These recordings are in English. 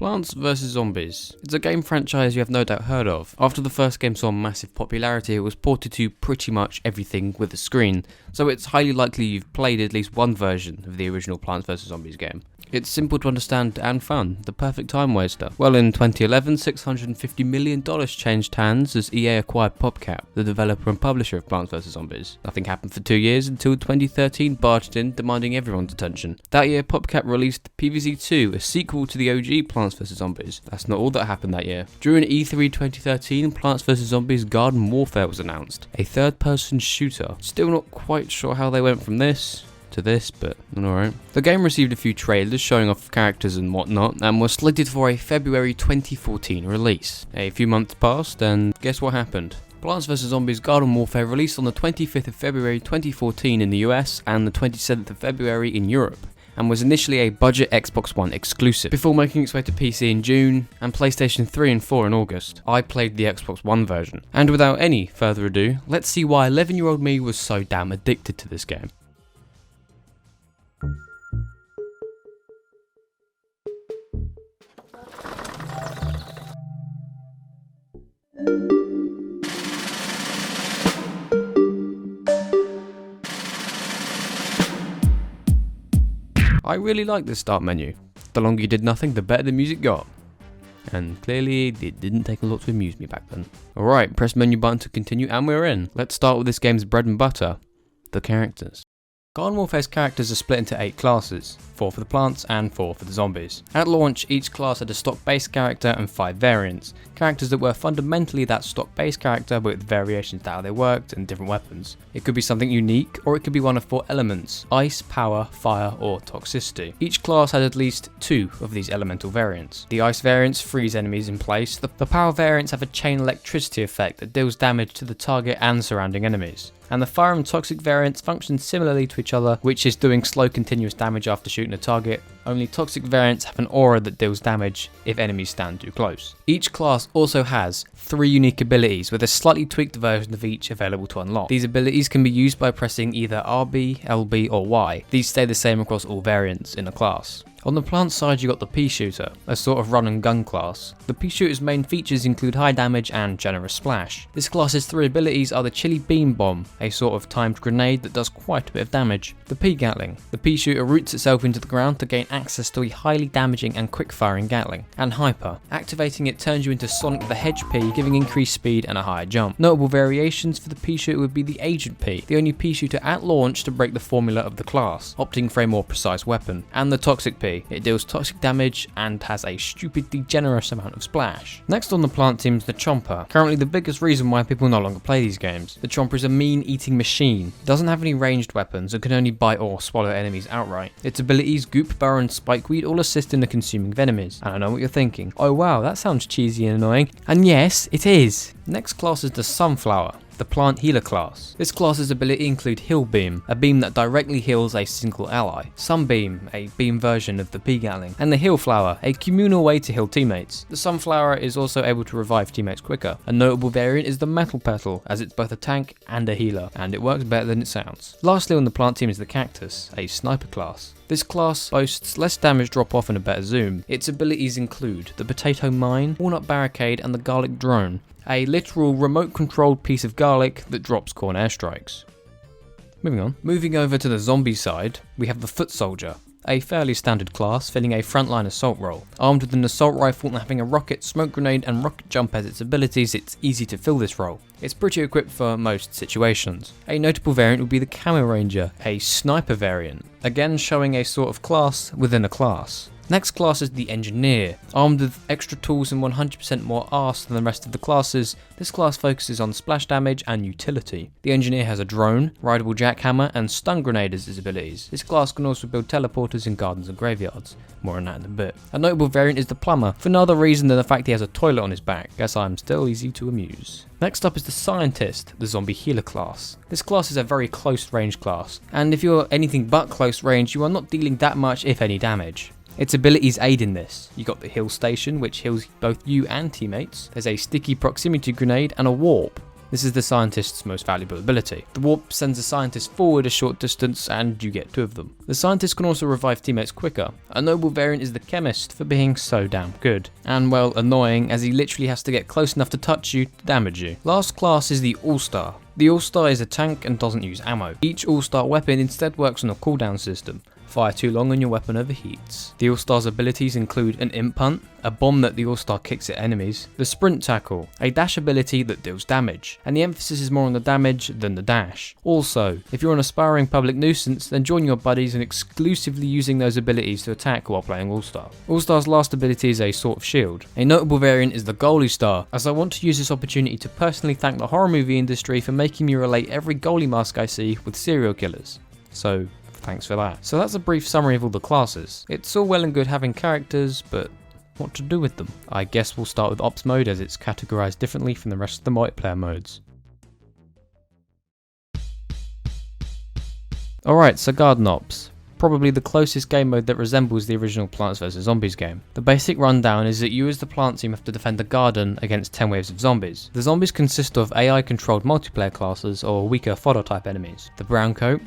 Plants vs Zombies. It's a game franchise you have no doubt heard of. After the first game saw massive popularity, it was ported to pretty much everything with a screen, so it's highly likely you've played at least one version of the original Plants vs Zombies game. It's simple to understand and fun, the perfect time waster. Well, in 2011, $650 million changed hands as EA acquired PopCap, the developer and publisher of Plants vs Zombies. Nothing happened for 2 years until 2013 barged in, demanding everyone's attention. That year, PopCap released PvZ2, a sequel to the OG Plants vs Zombies. That's not all that happened that year. During E3 2013, Plants vs Zombies Garden Warfare was announced, a third-person shooter. Still not quite sure how they went from this to this, but alright. The game received a few trailers showing off characters and whatnot, and was slated for a February 2014 release. A few months passed, and guess what happened? Plants vs Zombies Garden Warfare released on the 25th of February 2014 in the US and the 27th of February in Europe, and was initially a budget Xbox One exclusive, before making its way to PC in June and PlayStation 3 and 4 in August. I played the Xbox One version. And without any further ado, let's see why 11-year-old me was so damn addicted to this game. I really like the start menu. The longer you did nothing, the better the music got. And clearly, it didn't take a lot to amuse me back then. Alright, press menu button to continue and we're in. Let's start with this game's bread and butter, the characters. Garden Warfare's characters are split into 8 classes, 4 for the plants and 4 for the zombies. At launch, each class had a stock base character and 5 variants, characters that were fundamentally that stock base character but with variations to how they worked and different weapons. It could be something unique, or it could be one of 4 elements: ice, power, fire, or toxicity. Each class had at least 2 of these elemental variants. The ice variants freeze enemies in place, the power variants have a chain electricity effect that deals damage to the target and surrounding enemies. And the fire and toxic variants function similarly to each other, which is doing slow continuous damage after shooting a target, only toxic variants have an aura that deals damage if enemies stand too close. Each class also has 3 unique abilities, with a slightly tweaked version of each available to unlock. These abilities can be used by pressing either RB, LB or Y. These stay the same across all variants in a class. On the plant side, you got the pea shooter, a sort of run and gun class. The pea shooter's main features include high damage and generous splash. This class's 3 abilities are the chili bean bomb, a sort of timed grenade that does quite a bit of damage. The pea gatling. The pea shooter roots itself into the ground to gain access to a highly damaging and quick firing gatling. And hyper. Activating it turns you into Sonic the Hedge pea, giving increased speed and a higher jump. Notable variations for the pea shooter would be the agent pea, the only pea shooter at launch to break the formula of the class, opting for a more precise weapon. And the toxic pea. It deals toxic damage and has a stupidly generous amount of splash. Next on the plant team is the Chomper, currently the biggest reason why people no longer play these games. The Chomper is a mean eating machine, doesn't have any ranged weapons and can only bite or swallow enemies outright. Its abilities Goop, Burrow and Spikeweed all assist in the consuming of enemies. And I know what you're thinking, oh wow, that sounds cheesy and annoying. And yes, it is. Next class is the Sunflower, the plant healer class. This class's ability include Heal Beam, a beam that directly heals a single ally, Sunbeam, a beam version of the pea gatling, and the Heal Flower, a communal way to heal teammates. The Sunflower is also able to revive teammates quicker. A notable variant is the Metal Petal, as it's both a tank and a healer, and it works better than it sounds. Lastly on the plant team is the Cactus, a sniper class. This class boasts less damage drop off and a better zoom. Its abilities include the Potato Mine, Walnut Barricade and the Garlic Drone, a literal remote-controlled piece of garlic that drops corn airstrikes. Moving on. Moving over to the zombie side, we have the Foot Soldier, a fairly standard class filling a frontline assault role. Armed with an assault rifle and having a rocket, smoke grenade and rocket jump as its abilities, it's easy to fill this role. It's pretty equipped for most situations. A notable variant would be the Camo Ranger, a sniper variant, again showing a sort of class within a class. Next class is the Engineer. Armed with extra tools and 100% more arse than the rest of the classes, this class focuses on splash damage and utility. The Engineer has a drone, rideable jackhammer and stun grenade as his abilities. This class can also build teleporters in gardens and graveyards. More on that in a bit. A notable variant is the Plumber, for no other reason than the fact he has a toilet on his back. Guess I'm still easy to amuse. Next up is the Scientist, the zombie healer class. This class is a very close range class, and if you're anything but close range, you are not dealing that much if any damage. Its abilities aid in this. You got the heal station, which heals both you and teammates. There's a sticky proximity grenade and a warp. This is the scientist's most valuable ability. The warp sends a scientist forward a short distance and you get 2 of them. The scientist can also revive teammates quicker. A noble variant is the chemist for being so damn good. And well, annoying as he literally has to get close enough to touch you to damage you. Last class is the All-Star. The All-Star is a tank and doesn't use ammo. Each All-Star weapon instead works on a cooldown system. Fire too long and your weapon overheats. The All-Star's abilities include an imp punt, a bomb that the All-Star kicks at enemies, the sprint tackle, a dash ability that deals damage, and the emphasis is more on the damage than the dash. Also, if you're an aspiring public nuisance, then join your buddies in exclusively using those abilities to attack while playing All-Star. All-Star's last ability is a sort of shield. A notable variant is the Goalie Star, as I want to use this opportunity to personally thank the horror movie industry for making me relate every goalie mask I see with serial killers. So, thanks for that. So that's a brief summary of all the classes. It's all well and good having characters, but what to do with them? I guess we'll start with Ops mode as it's categorized differently from the rest of the multiplayer modes. Alright, so Garden Ops. Probably the closest game mode that resembles the original Plants vs Zombies game. The basic rundown is that you as the plant team have to defend a garden against 10 waves of zombies. The zombies consist of AI controlled multiplayer classes or weaker fodder type enemies. The brown coat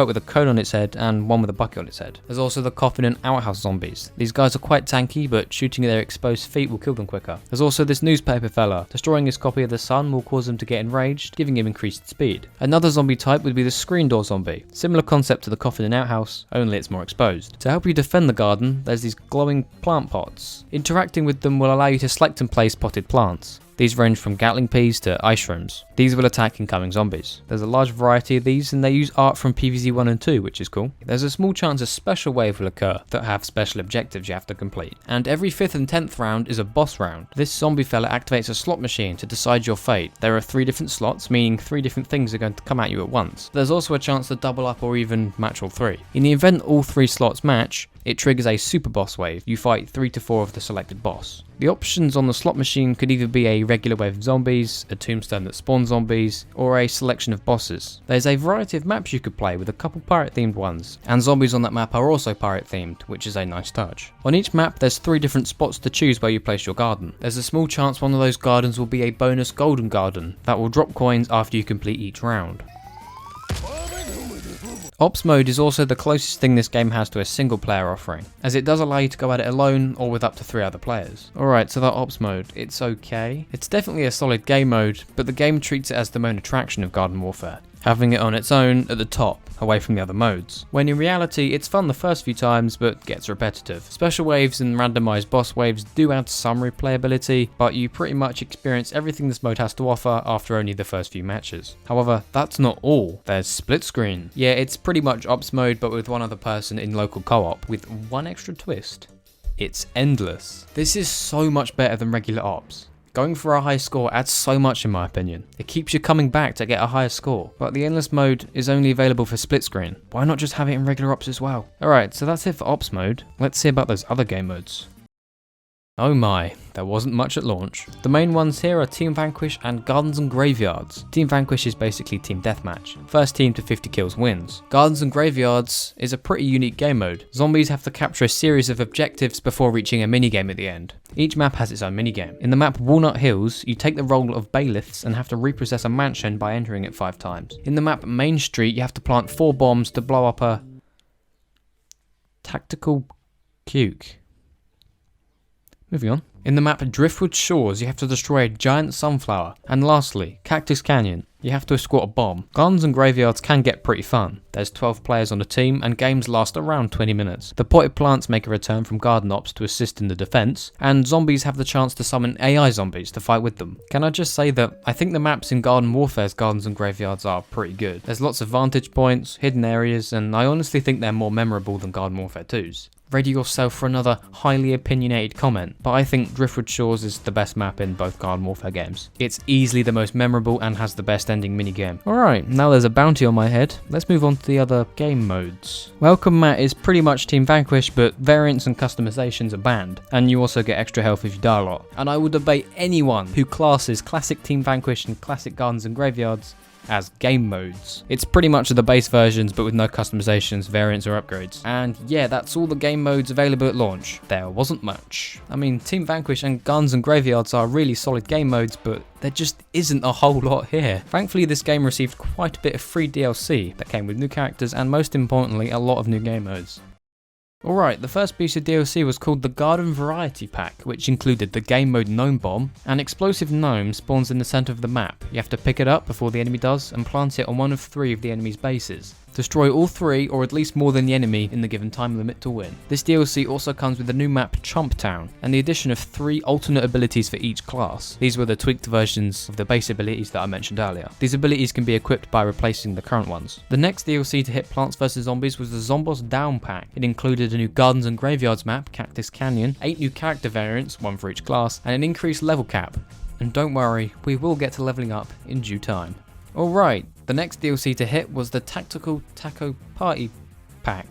with a cone on its head and one with a bucket on its head. There's also the coffin and outhouse zombies. These guys are quite tanky, but shooting their exposed feet will kill them quicker. There's also this newspaper fella. Destroying his copy of the Sun will cause him to get enraged, giving him increased speed. Another zombie type would be the screen door zombie. Similar concept to the coffin and outhouse, only it's more exposed. To help you defend the garden, there's these glowing plant pots. Interacting with them will allow you to select and place potted plants. These range from Gatling peas to ice shrooms. These will attack incoming zombies. There's a large variety of these and they use art from PvZ 1 and 2, which is cool. There's a small chance a special wave will occur that have special objectives you have to complete. And every 5th and 10th round is a boss round. This zombie fella activates a slot machine to decide your fate. There are 3 different slots, meaning 3 different things are going to come at you at once. There's also a chance to double up or even match all 3. In the event all 3 slots match, it triggers a super boss wave. You fight 3 to 4 of the selected boss. The options on the slot machine could either be a regular wave of zombies, a tombstone that spawns zombies, or a selection of bosses. There's a variety of maps you could play with a couple pirate themed ones, and zombies on that map are also pirate themed, which is a nice touch. On each map there's 3 different spots to choose where you place your garden. There's a small chance one of those gardens will be a bonus golden garden that will drop coins after you complete each round. Ops mode is also the closest thing this game has to a single player offering, as it does allow you to go at it alone or with up to 3 other players. Alright, so that Ops mode, it's okay. It's definitely a solid game mode, but the game treats it as the main attraction of Garden Warfare, having it on its own at the top, away from the other modes. When in reality, it's fun the first few times, but gets repetitive. Special waves and randomized boss waves do add some replayability, but you pretty much experience everything this mode has to offer after only the first few matches. However, that's not all. There's split screen. Yeah, it's pretty much Ops mode, but with one other person in local co-op, with one extra twist. It's endless. This is so much better than regular Ops. Going for a high score adds so much in my opinion. It keeps you coming back to get a higher score, but the endless mode is only available for split screen. Why not just have it in regular Ops as well? Alright, so that's it for Ops mode. Let's see about those other game modes. Oh my, there wasn't much at launch. The main ones here are Team Vanquish and Gardens and Graveyards. Team Vanquish is basically team deathmatch. First team to 50 kills wins. Gardens and Graveyards is a pretty unique game mode. Zombies have to capture a series of objectives before reaching a minigame at the end. Each map has its own minigame. In the map Walnut Hills, you take the role of bailiffs and have to repossess a mansion by entering it 5 times. In the map Main Street, you have to plant 4 bombs to blow up a tactical cuke. Moving on. In the map Driftwood Shores, you have to destroy a giant sunflower. And lastly, Cactus Canyon. You have to escort a bomb. Gardens and Graveyards can get pretty fun. There's 12 players on a team and games last around 20 minutes. The potted plants make a return from Garden Ops to assist in the defense, and zombies have the chance to summon AI zombies to fight with them. Can I just say that I think the maps in Garden Warfare's Gardens and Graveyards are pretty good. There's lots of vantage points, hidden areas, and I honestly think they're more memorable than Garden Warfare 2's. Ready yourself for another highly opinionated comment, but I think Driftwood Shores is the best map in both Garden Warfare games. It's easily the most memorable and has the best ending minigame. Alright, now there's a bounty on my head, let's move on to the other game modes. Welcome Mat is pretty much Team Vanquish, but variants and customizations are banned, and you also get extra health if you die a lot. And I will debate anyone who classes classic Team Vanquish and classic Gardens and Graveyards as game modes. It's pretty much the base versions but with no customizations, variants or upgrades. And yeah, that's all the game modes available at launch. There wasn't much. I mean, Team Vanquish and Guns and Graveyards are really solid game modes, but there just isn't a whole lot here. Thankfully, this game received quite a bit of free DLC that came with new characters and most importantly, a lot of new game modes. Alright, the first piece of DLC was called the Garden Variety Pack, which included the game mode Gnome Bomb. An explosive gnome spawns in the center of the map. You have to pick it up before the enemy does and plant it on one of 3 of the enemy's bases. Destroy all 3 or at least more than the enemy in the given time limit to win. This DLC also comes with the new map Chomp Town and the addition of 3 alternate abilities for each class. These were the tweaked versions of the base abilities that I mentioned earlier. These abilities can be equipped by replacing the current ones. The next DLC to hit Plants vs Zombies was the Zombos Down Pack. It included a new Gardens and Graveyards map, Cactus Canyon, 8 new character variants, 1 for each class, and an increased level cap. And don't worry, we will get to leveling up in due time. Alright, the next DLC to hit was the Tactical Taco Party Pack.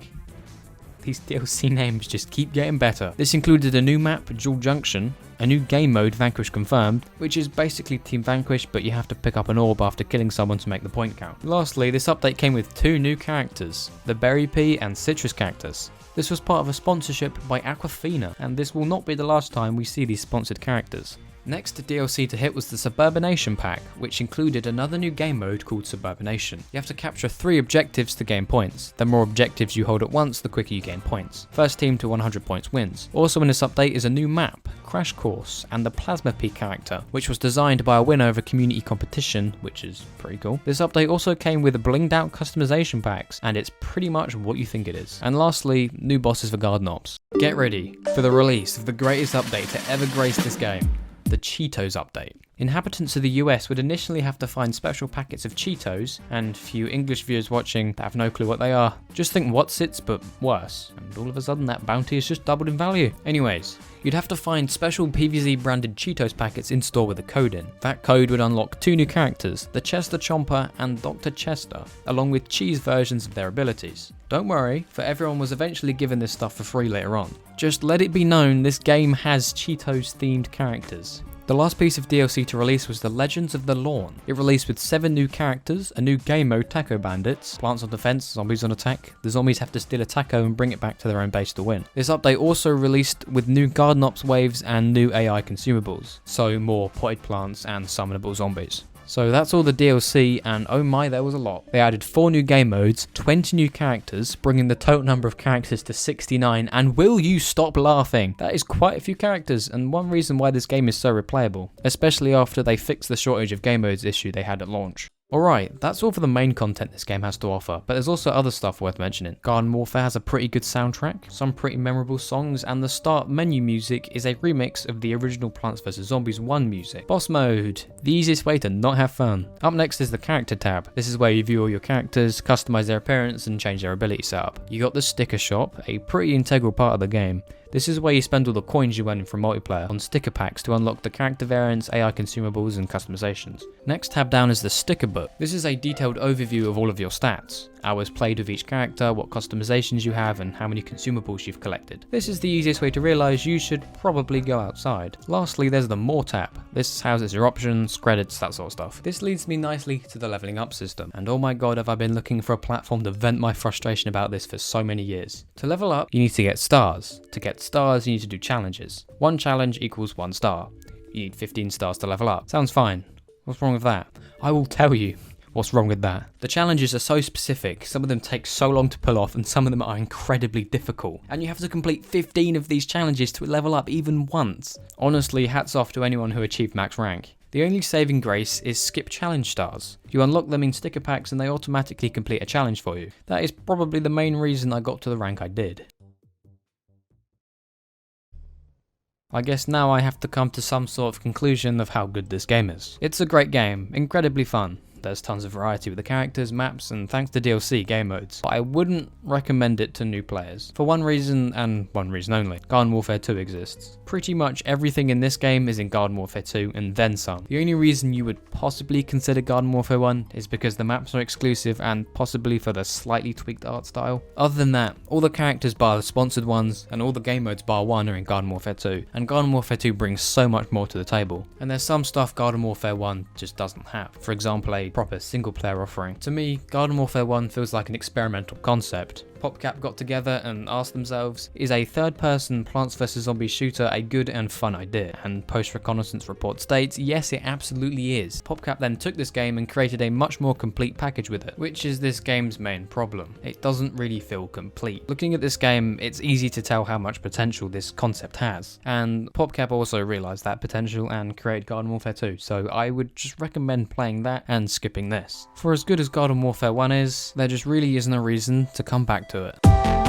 These DLC names just keep getting better. This included a new map, Jewel Junction, a new game mode, Vanquish Confirmed, which is basically Team Vanquish, but you have to pick up an orb after killing someone to make the point count. Lastly, this update came with 2 new characters, the Berry Pea and Citrus Cactus. This was part of a sponsorship by Aquafina, and this will not be the last time we see these sponsored characters. Next DLC to hit was the Suburbanation Pack, which included another new game mode called Suburbanation. You have to capture 3 objectives to gain points. The more objectives you hold at once, the quicker you gain points. First team to 100 points wins. Also in this update is a new map, Crash Course, and the Plasma Pea character, which was designed by a winner of a community competition, which is pretty cool. This update also came with blinged out customization packs, and it's pretty much what you think it is. And lastly, new bosses for Garden Ops. Get ready for the release of the greatest update to ever grace this game. The Cheetos update. Inhabitants of the US would initially have to find special packets of Cheetos, and for you English viewers watching that have no clue what they are, just think Whatsits but worse, and all of a sudden that bounty is just doubled in value. Anyways, you'd have to find special PVZ branded Cheetos packets in store with a code in. That code would unlock 2 new characters, the Chester Chomper and Dr. Chester, along with cheese versions of their abilities. Don't worry, for everyone was eventually given this stuff for free later on. Just let it be known this game has Cheetos themed characters. The last piece of DLC to release was the Legends of the Lawn. It released with 7 new characters, a new game mode, Taco Bandits, plants on defense, zombies on attack. The zombies have to steal a taco and bring it back to their own base to win. This update also released with new Garden Ops waves and new AI consumables, so more potted plants and summonable zombies. So that's all the DLC, and oh my, there was a lot. They added 4 new game modes, 20 new characters, bringing the total number of characters to 69, and will you stop laughing? That is quite a few characters, and one reason why this game is so replayable, especially after they fixed the shortage of game modes issue they had at launch. Alright, that's all for the main content this game has to offer, but there's also other stuff worth mentioning. Garden Warfare has a pretty good soundtrack, some pretty memorable songs, and the start menu music is a remix of the original Plants vs Zombies 1 music. Boss Mode, the easiest way to not have fun. Up next is the Character tab. This is where you view all your characters, customize their appearance, and change their ability setup. You got the Sticker Shop, a pretty integral part of the game. This is where you spend all the coins you earn from multiplayer on sticker packs to unlock the character variants, AI consumables, and customizations. Next tab down is the Sticker Book. This is a detailed overview of all of your stats. Hours played with each character, what customizations you have, and how many consumables you've collected. This is the easiest way to realize you should probably go outside. Lastly, there's the More tab. This houses your options, credits, that sort of stuff. This leads me nicely to the leveling up system. And oh my god, have I been looking for a platform to vent my frustration about this for so many years. To level up, you need to get stars. To get stars, you need to do challenges. 1 challenge equals 1 star. You need 15 stars to level up. Sounds fine. What's wrong with that? I will tell you. What's wrong with that? The challenges are so specific, some of them take so long to pull off and some of them are incredibly difficult. And you have to complete 15 of these challenges to level up even once. Honestly, hats off to anyone who achieved max rank. The only saving grace is skip challenge stars. You unlock them in sticker packs and they automatically complete a challenge for you. That is probably the main reason I got to the rank I did. I guess now I have to come to some sort of conclusion of how good this game is. It's a great game, incredibly fun. There's tons of variety with the characters, maps, and thanks to DLC, game modes. But I wouldn't recommend it to new players. For one reason, and one reason only. Garden Warfare 2 exists. Pretty much everything in this game is in Garden Warfare 2, and then some. The only reason you would possibly consider Garden Warfare 1 is because the maps are exclusive and possibly for the slightly tweaked art style. Other than that, all the characters bar the sponsored ones, and all the game modes bar 1 are in Garden Warfare 2. And Garden Warfare 2 brings so much more to the table. And there's some stuff Garden Warfare 1 just doesn't have. For example, a a proper single player offering. To me, Garden Warfare 1 feels like an experimental concept. PopCap got together and asked themselves, is a third-person Plants vs Zombies shooter a good and fun idea? And post-reconnaissance report states, yes, it absolutely is. PopCap then took this game and created a much more complete package with it, which is this game's main problem. It doesn't really feel complete. Looking at this game, it's easy to tell how much potential this concept has. And PopCap also realized that potential and created Garden Warfare 2, so I would just recommend playing that and skipping this. For as good as Garden Warfare 1 is, there just really isn't a reason to come back to it.